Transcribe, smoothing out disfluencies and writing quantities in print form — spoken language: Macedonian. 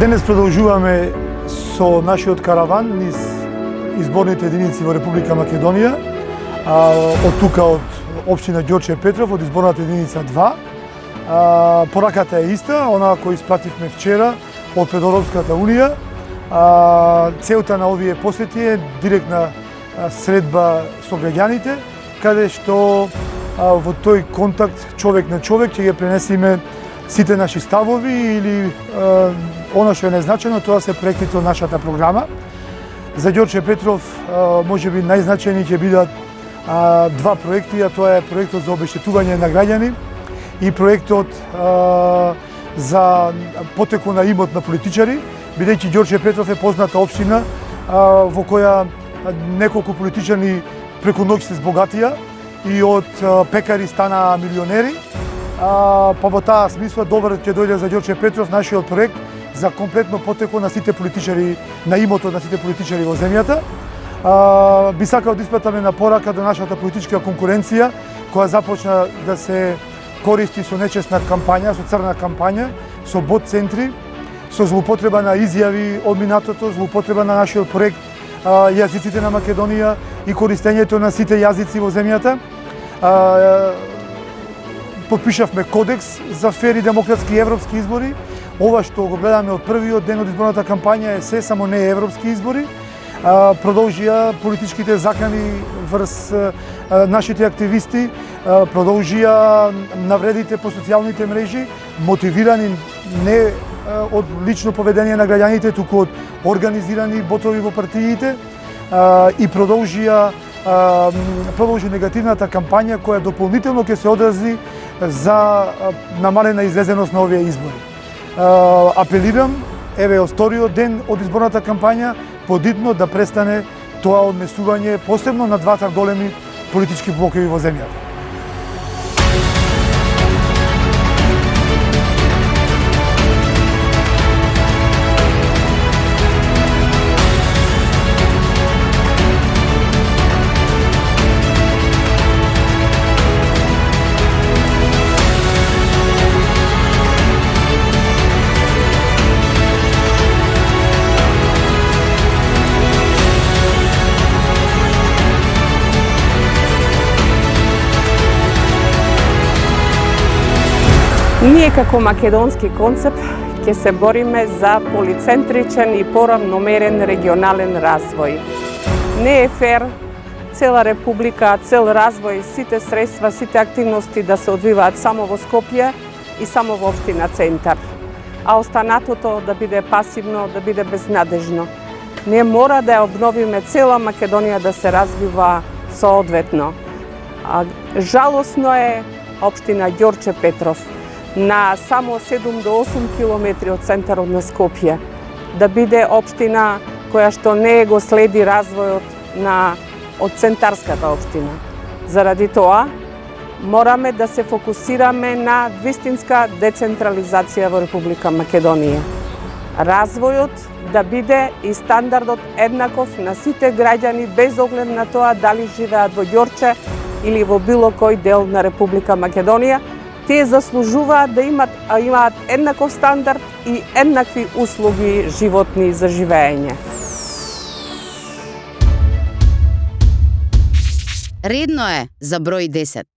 Денес продолжуваме со нашиот караван низ изборните единици во Република Македонија, од тука од општина Ѓорче Петров, од изборната единица 2. Пораката е иста, онаа која испративме вчера од Предоропската унија. Целта на овие посети е директна средба со граѓаните, каде што во тој контакт човек на човек ќе ги пренесиме сите наши ставови или она што е најзначено, тоа се проектите од нашата програма. За Ѓорче Петров можеби најзначајни ќе бидат два проекти, а тоа е проектот за обештетување на граѓани и проектот за потеку на имот на политичари, бидејќи Ѓорче Петров е позната општина во која неколку политичани преку ноќ се збогатија и од пекари стана милионери. Па во таа смисла добар ќе дојде за Ѓорче Петров нашиот проект за комплетно потеку на сите политичари, на имотот на сите политичари во земјата. Би сакал да испратаме на порака до нашата политичка конкуренција, која започна да се користи со нечесна кампања, со црна кампања, со бот центри, со злоупотреба на изјави од минатото, злоупотреба на нашиот проект јазиците на Македонија и користењето на сите јазици во земјата. Подпишавме кодекс за фер и демократски европски избори. Ова што го гледаме од првиот ден од изборната кампања е се само не европски избори. Продолжија политичките закани врз нашите активисти, продолжија навредите по социјалните мрежи, мотивирани не од лично поведение на граѓаните, туку од организирани ботови во партиите и продолжи негативната кампања која дополнително ќе се одрази за намалена излезеност на овие избори. Апелирам, еве од вториот ден од изборната кампања, подитно да престане тоа однесување, посебно на двата големи политички блокови во земјата. Ние како македонски концепт ќе се бориме за полицентричен и поравномерен регионален развој. Не е фер цела република, цел развој, сите средства, сите активности да се одвиваат само во Скопје и само во општина Центар, а останатото да биде пасивно, да биде безнадежно. Ние мора да ја обновиме цела Македонија да се развива соодветно. Жалосно е општина Ѓорче Петров на само 7 до 8 километри од центарот на Скопје, да биде општина која што не го следи развојот од центарската општина. Заради тоа, мораме да се фокусираме на вистинска децентрализација во Република Македонија. Развојот да биде и стандардот еднаков на сите граѓани без оглед на тоа дали живеат во Ѓорче или во било кој дел на Република Македонија. Тие заслужуваат да имаат еднаков стандард и еднакви услуги животни за живење. Редно е за број 10.